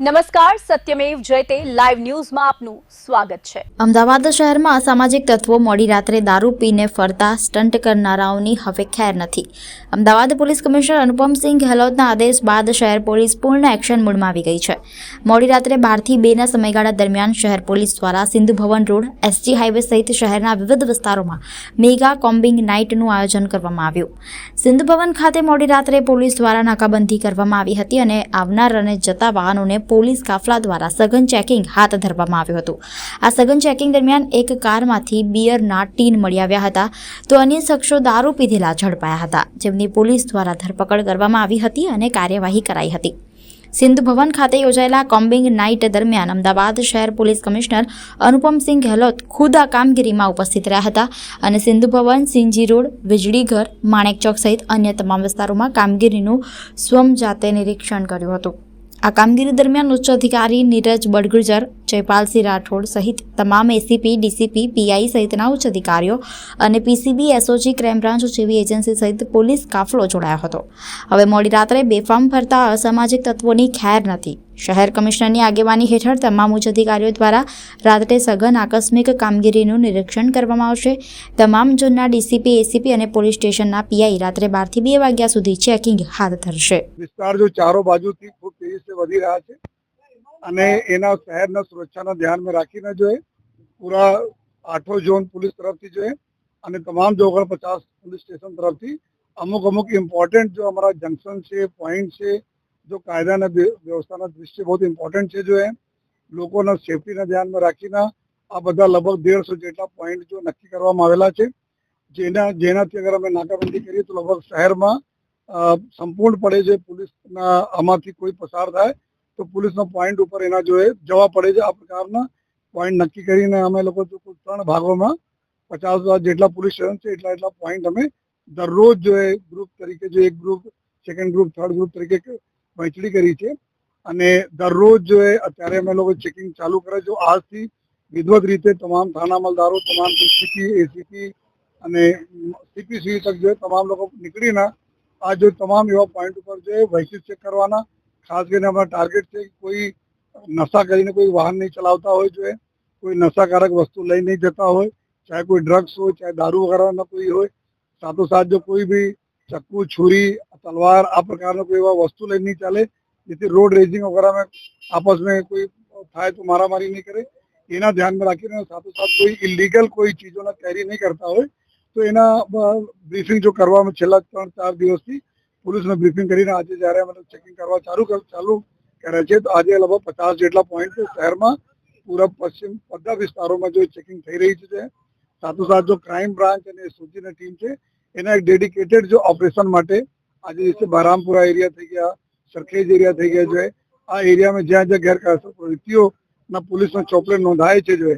નમસ્કાર, સત્યમેવ જયતે લાઈવ ન્યૂઝમાં આપનું સ્વાગત છે। અમદાવાદ શહેરમાં અસામાજિક તત્વો મોડી રાત્રે દારૂ પીને ફરતા સ્ટન્ટ કરનારાઓની હવે ખેર નથી। અમદાવાદ પોલીસ કમિશનર અનુપમસિંહ ગેહલોતના આદેશ બાદ શહેર પોલીસ પૂર્ણ એક્શન મોડમાં આવી ગઈ છે। મોડી રાત્રે 12 થી 2 ના સમયગાળા દરમિયાન શહેર પોલીસ દ્વારા Sindhu Bhavan road, SG highway સહિત શહેરના વિવિધ વિસ્તારોમાં મેગા કોમ્બિંગ નાઇટનું આયોજન કરવામાં આવ્યું। સિંધુ ભવન ખાતે મોડી રાત્રે પોલીસ દ્વારા નાકાબંધી કરવામાં આવી હતી અને આવનાર અને જતા વાહનોને પોલીસ કાફલા દ્વારા સઘન ચેકિંગ હાથ ધરવામાં આવ્યું હતું। આ સઘન ચેકિંગ દરમિયાન એક કારમાંથી બિયરના ટીન મળી આવ્યા હતા તો અન્ય શખ્સો દારૂ પીધેલા ઝડપાયા હતા, જેમની પોલીસ દ્વારા ધરપકડ કરવામાં આવી હતી અને કાર્યવાહી કરાઈ હતી। સિંધુ ભવન ખાતે યોજાયેલા કોમ્બિંગ નાઇટ દરમિયાન અમદાવાદ શહેર પોલીસ કમિશનર અનુપમસિંહ ગેહલોત ખુદ આ કામગીરીમાં ઉપસ્થિત રહ્યા હતા અને સિંધુ ભવન, સિંજી રોડ, વીજળી ઘર, માણેક ચોક સહિત અન્ય તમામ વિસ્તારોમાં કામગીરીનું સ્વમજાતે નિરીક્ષણ કર્યું હતું। આ કામગીરી દરમિયાન ઉચ્ચ અધિકારી નીરજ બડગુજર, જયપાલસિંહ રાઠોડ સહિત તમામ એસીપી, ડીસીપી, પીઆઈ સહિતના ઉચ્ચ અધિકારીઓ અને પીસીબી, એસઓજી, ક્રાઇમ બ્રાન્ચ જેવી એજન્સી સહિત પોલીસ કાફલો જોડાયો હતો। હવે મોડી રાત્રે બેફામ ફરતા અસામાજિક તત્વોની ખેર નથી। શહેર કમિશનરની આગેવાની હેઠળ તમામ ઉચ્ચ અધિકારીઓ દ્વારા રાત્રે સઘન આકસ્મિક કામગીરીનું નિરીક્ષણ કરવામાં આવશે। તમામ ઝોનના ડીસીપી, એસીપી અને પોલીસ સ્ટેશનના પીઆઈ રાત્રે 12 થી 2 વાગ્યા સુધી ચેકિંગ હાથ ધરશે। વિસ્તાર જો ચારો બાજુથી ખૂબ તેજીથી વધી રહ્યા છે અને એના શહેરના સુરક્ષાના ધ્યાનમાં રાખીને જો પૂરા 8 ઝોન પોલીસ તરફથી જો અને તમામ જો 50 પોલીસ સ્ટેશન તરફથી અમુક ઇમ્પોર્ટન્ટ જો અમારા જંકશન છે, પોઈન્ટ છે, जो कायदा व्यवस्था दृष्टि बहुत इम्पोर्टન્ટ है जो है लोगों सेफ्टी ध्यान में રાખીને આ બધા લગભગ 150 જેટલા પોઈન્ટ જો નક્કી કરવામાં આવેલા છે જેનાથી અગર અમે નાકાબંધી કરીએ તો લગભગ શહેરમાં સંપૂર્ણપણે જે પોલીસના આમાંથી કોઈ પસાર થાય તો પોલીસના પોઈન્ટ ઉપર એના જો જવા પડે છે। આ પ્રકારના પોઈન્ટ નક્કી કરીને અમે લોકો જો 3 ભાગોમાં 50 જેટલા પોલીસ સ્ટેશન છે એટલા પોઈન્ટ અમે દરરોજ જો ગ્રુપ તરીકે જો એક group, second group, third group તરીકે વહેંચણી કરી છે અને દરરોજ જો અત્યારે અમે લોકો ચેકિંગ ચાલુ કરે છે। આજથી વિધિવત રીતે તમામ થાના અમલદારો, તમામ ડીસીપી, એસીપી અને સીપીસી તક જો તમામ લોકો નીકળીને આ જો તમામ એવા પોઈન્ટ ઉપર જો વ્હીકલ ચેક કરવાના। ખાસ કરીને અમારા ટાર્ગેટ છે કે કોઈ નશા કરીને કોઈ વાહન નહીં ચલાવતા હોય, જો કોઈ નશાકારક વસ્તુ લઈ નહીં જતા હોય, ચાહે કોઈ ડ્રગ્સ હોય, ચાહે દારૂ વગેરેના કોઈ હોય, સાથોસાથ જો કોઈ भी चक्कू, छुरी, तलवार આ પ્રકારનો કોઈ એવા વસ્તુ લઈને નહીં ચાલે જેથી રોડ રેસિંગ વગેરે में आपस में कोई થાય તો મારામારી નહીં કરે। એના ધ્યાનમાં રાખીને સાથોસાથ કોઈ ઇલીગલ કોઈ ચીજોના કેરી નહીં કરતા હોય તો એના બ્રીફિંગ જો કરવામાં છેલ્લા 3-4 દિવસથી પોલીસને બ્રીફિંગ કરીને આજે જ્યારે અમે ચેકિંગ કરવા ચાલુ કરે છે તો આજે લગભગ 50 જેટલા પોઈન્ટ શહેરમાં પૂરા પશ્ચિમ બધા વિસ્તારોમાં જો ચેકિંગ થઈ રહી છે। સાથોસાથ જો ક્રાઇમ બ્રાન્ચ અને એસઓજીની ટીમ છે એના એક ડેડિકેટેડ જો ઓપરેશન માટે આજે जैसे बहरामपुरा एरिया થઈ ગયા, સરખેજ એરિયા થઈ ગયા જો આ એરિયામાં જ્યાં ગેરકાયદેસર પ્રવૃત્તિઓના પોલીસનો ચોપડે નોંધાય છે જો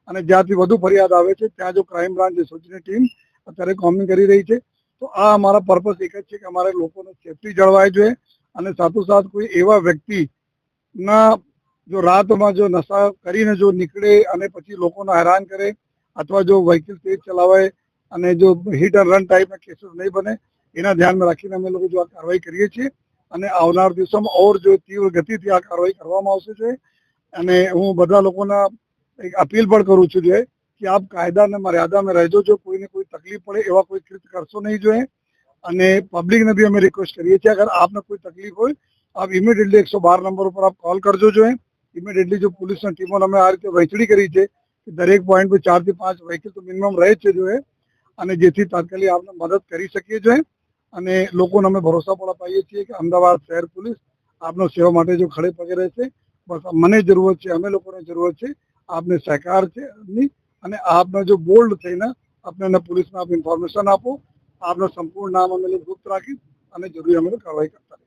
અને જ્યાંથી વધુ ફરિયાદ આવે છે ત્યાં જો ક્રાઇમ બ્રાન્ચ એસઓજીની ટીમ અત્યારે કોમિંગ કરી રહી છે। તો આ અમારા પર્પસ એક જ છે કે અમારે લોકોને સેફટી જળવાય જોઈએ અને સાથોસાથ કોઈ એવા વ્યક્તિના જો રાતમાં જો નશા કરીને જો નીકળે અને પછી લોકોને હેરાન કરે અથવા જો વ્હીકલ તેજ ચલાવે અને જો હિટ એન્ડ રન ટાઈપના કેસીસ નહીં બને એના ધ્યાનમાં રાખીને અમે લોકો જો આ કાર્યવાહી કરીએ છીએ અને આવનાર દિવસોમાં ઓર જો તીવ્ર ગતિથી આ કાર્યવાહી કરવામાં આવશે છે। અને હું બધા લોકોના એક અપીલ પણ કરું છું જો કે આપ કાયદા અને મર્યાદામાં રહેજો, જો કોઈને કોઈ તકલીફ પડે એવા કોઈ કૃત્ય કરશો નહીં જોઈએ અને પબ્લિકને બી અમે રિક્વેસ્ટ કરીએ છીએ અગર આપને કોઈ તકલીફ હોય આપ ઇમિડિયેટલી 112 નંબર ઉપર આપ કોલ કરજો જોઈએ। ઇમિડિયેટલી જો પોલીસની ટીમોને અમે આ રીતે વહેંચણી કરી છે કે દરેક પોઈન્ટ પર 4 થી 5 વ્હીકલ તો મિનિમમ રહે છે જો અને જેથી તાત્કાલિક આપને મદદ કરી શકીએ જોઈએ અને લોકોને અમે ભરોસા પણ અપાઈએ છીએ કે અમદાવાદ શહેર પોલીસ આપનો સેવા માટે જો ખડે પગે રહેશે। બસ મને જરૂરત છે, અમે લોકોને જરૂરત છે આપને સહકાર છે અને આપને જો બોલ્ડ થઈને આપને પોલીસને આપ ઇન્ફોર્મેશન આપો। આપનું સંપૂર્ણ નામ અમે ગુપ્ત રાખી અને જરૂરી અમે કાર્યવાહી કરતા